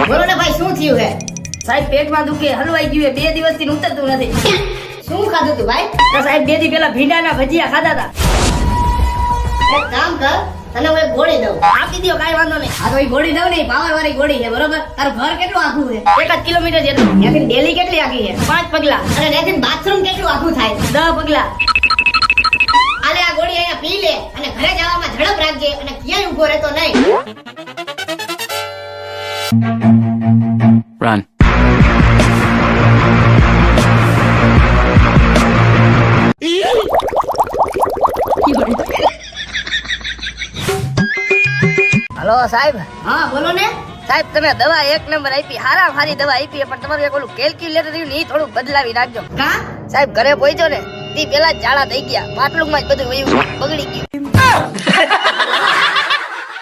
બોલો ને ભાઈ, શું થયું હે? સાહેબ પેટમાં દુખે, હલવાઈ ગયું હે, 2 દિવસથી ઉતરતું નથી. શું ખાધું તું ભાઈ? તો સાહેબ 2 દી પહેલા ભીંડાના ભજીયા ખાધા હતા. એક કામ કર, તને હું એક ગોળી દઉં. આપી દ્યો, કાંઈ વાંધો નહીં. આ તો ઈ ગોળી દઉં ને, પાવર વાળી ગોળી છે, બરોબર? તારું ઘર કેટલું આખું છે? 1 જ કિલોમીટર જેટલું. ત્યાંથી ડેલી કેટલી આખી છે? 5 પગલા, અને ત્યાંથી બાથરૂમ કેટલું આખું થાય? 10 પગલા. આલે આ ગોળી અહીંયા પી લે અને ઘરે જવામાં ઝડપ રાખજે અને ક્યાંય ઊભો રહેતો નહીં. Run. હલો સાહેબ. હા બોલો ને. સાહેબ તમે દવા 1 નંબર આપી, હારામાં હારી દવા આપી છે, પણ તમારું એક ઓલું કેલ્ક્યુલેટર રહ્યું ને, ઈ થોડું બદલાવી નાખજો. કા? સાહેબ ઘરે પહોંચ્યો ને તે પેલા જ ઝાડા થઈ ગયા, પાટલું માં જ બધું વયું બગડી ગયું.